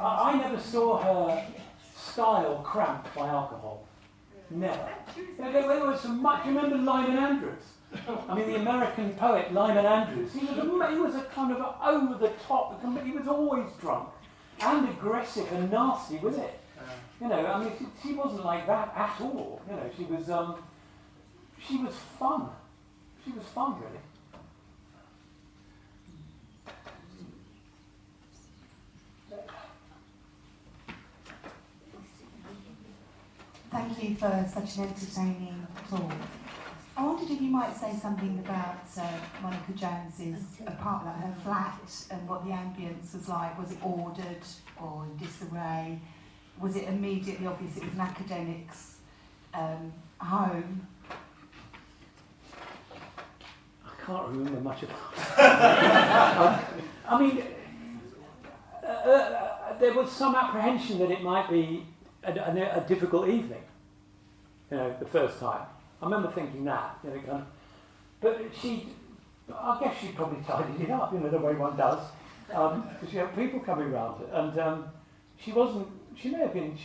I never saw her style cramped by alcohol. Never. There was some much. Do you remember Lyman Andrews? I mean, the American poet Lyman Andrews. He was a kind of over the top. He was always drunk and aggressive and nasty with it. You know, I mean, she wasn't like that at all. You know, she was fun. She was fun, really. Thank you for such an entertaining talk. I wondered if you might say something about Monica Jones's apartment, her flat, and what the ambience was like. Was it ordered or in disarray? Was it immediately obvious it was an academic's home? I can't remember much about it. I mean, there was some apprehension that it might be a difficult evening, you know, the first time. I remember thinking that, you know, but I guess she probably tidied it up, you know, the way one does, because she had people coming around, and she may have been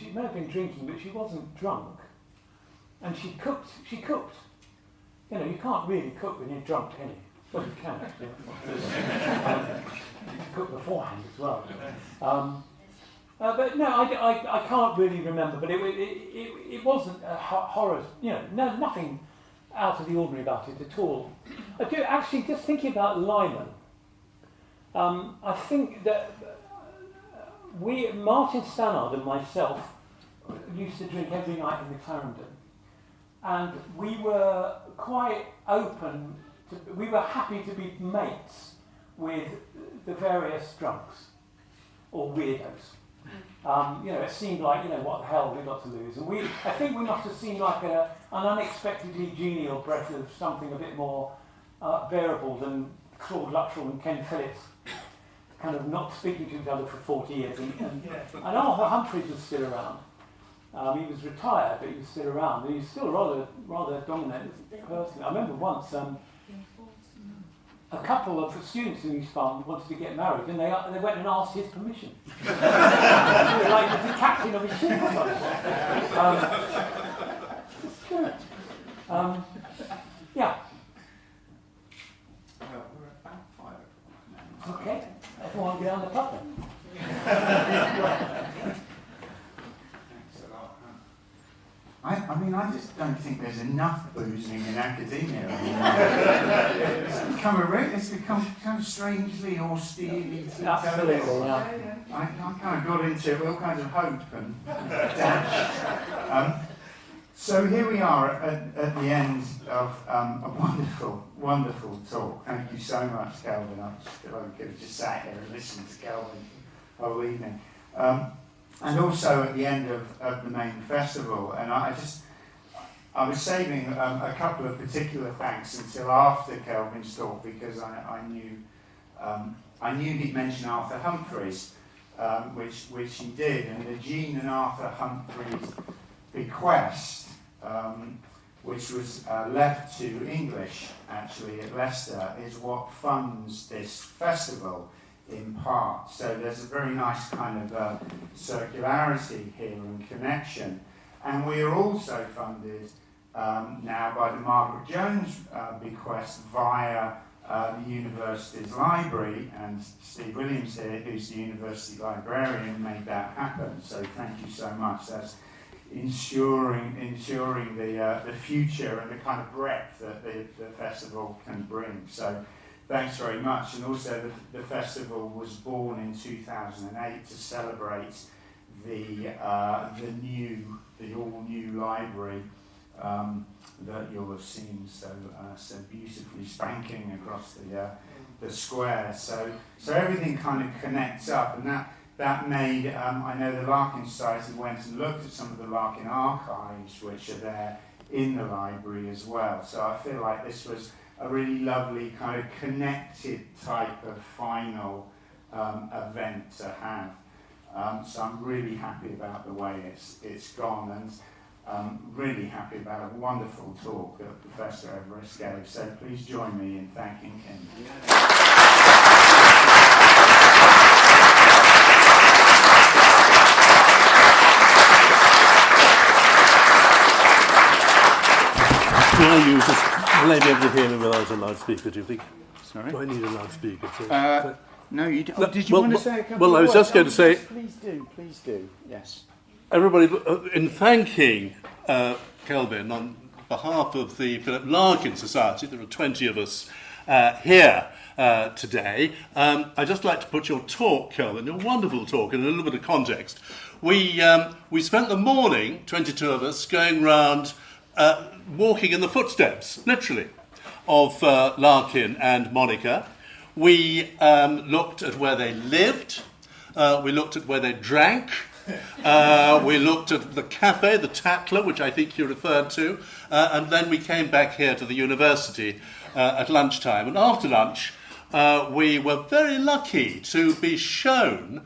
drinking, but she wasn't drunk, and she cooked. You know, you can't really cook when you're drunk, can you? Well, you can. You can cook beforehand as well. But no, I can't really remember. But it wasn't a horror. You know, nothing out of the ordinary about it at all. I do actually, just thinking about Lyman. I think that Martin Stannard and myself used to drink every night in the Clarendon, and we were quite open. We were happy to be mates with the various drunks or weirdos. You know, it seemed like, you know, what the hell we got to lose, and I think we must have seemed like an unexpectedly genial breath of something a bit more bearable than Claude Luttrell and Ken Phillips kind of not speaking to each other for 40 years, and Arthur Humphreys was still around. He was retired, but he was still around, and he was still a rather dominant person. I remember once a couple of students in East Farm wanted to get married, and they went and asked his permission. Like the captain of his ship or something. Yeah. Well, we're about 5 there's enough boozing in academia. It's become kind of strangely austerely. Absolutely, yeah. I kind of got into it with all kinds of hope and dash. So here we are at the end of a wonderful, wonderful talk. Thank you so much, Kelvin. I feel like I could have just sat here and listened to Kelvin the whole evening. And also at the end of the main festival. And I was saving a couple of particular thanks until after Kelvin's talk, because I knew he'd mention Arthur Humphreys, which he did, and the Jean and Arthur Humphreys bequest, which was left to English actually at Leicester, is what funds this festival in part. So there's a very nice kind of circularity here and connection. And we are also funded now by the Margaret Jones bequest via the university's library, and Steve Williams here, who's the university librarian, made that happen. So thank you so much. That's ensuring the future and the kind of breadth that the festival can bring. So thanks very much. And also the festival was born in 2008 to celebrate the all-new library that you'll have seen so beautifully spanking across the square. So everything kind of connects up, and that made, I know the Larkin Society went and looked at some of the Larkin archives, which are there in the library as well. So I feel like this was a really lovely kind of connected type of final event to have. So I'm really happy about the way it's gone, and really happy about a wonderful talk that Professor Everest gave. So please join me in thanking him. Can I use this? Will I be able to hear me without a loudspeaker, do you think? Sorry? Do I need a loudspeaker? No, you don't. Did you want to say a couple of words? Well, I was just going to say... Please do, yes. Everybody, in thanking Kelvin on behalf of the Philip Larkin Society, there are 20 of us here today, I'd just like to put your talk, Kelvin, your wonderful talk, in a little bit of context. We spent the morning, 22 of us, going round walking in the footsteps, literally, of Larkin and Monica. We looked at where they lived, we looked at where they drank, we looked at the cafe, the Tatler, which I think you referred to, and then we came back here to the university at lunchtime. And after lunch, we were very lucky to be shown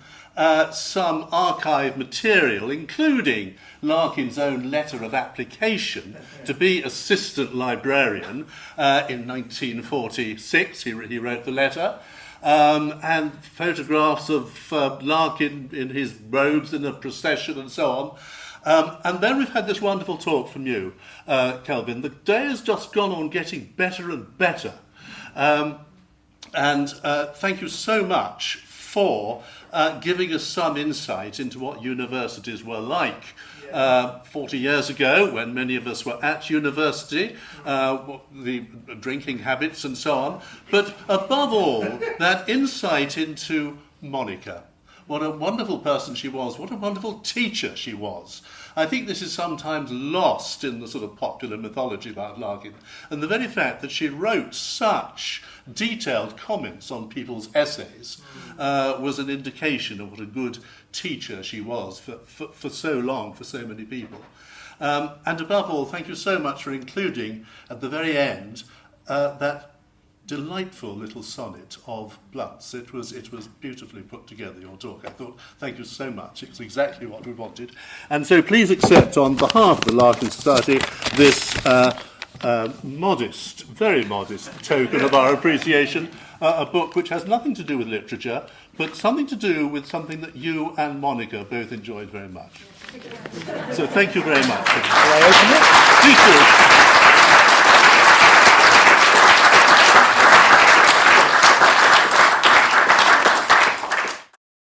some archive material, including Larkin's own letter of application to be assistant librarian in 1946. He wrote the letter. And photographs of Larkin in his robes in a procession and so on. And then we've had this wonderful talk from you, Kelvin. The day has just gone on getting better and better. And thank you so much for giving us some insight into what universities were like 40 years ago, when many of us were at university, the drinking habits and so on. But above all, that insight into Monica. What a wonderful person she was. What a wonderful teacher she was. I think this is sometimes lost in the sort of popular mythology about Larkin. And the very fact that she wrote such detailed comments on people's essays was an indication of what a good teacher she was for so long, for so many people. And above all, thank you so much for including at the very end that delightful little sonnet of Blunt's. It was beautifully put together, your talk. I thought, thank you so much. It's exactly what we wanted. And so please accept on behalf of the Larkin Society this modest, very modest token of our appreciation, a book which has nothing to do with literature, but something to do with something that you and Monica both enjoyed very much. So thank you very much. Shall I open it? Please do.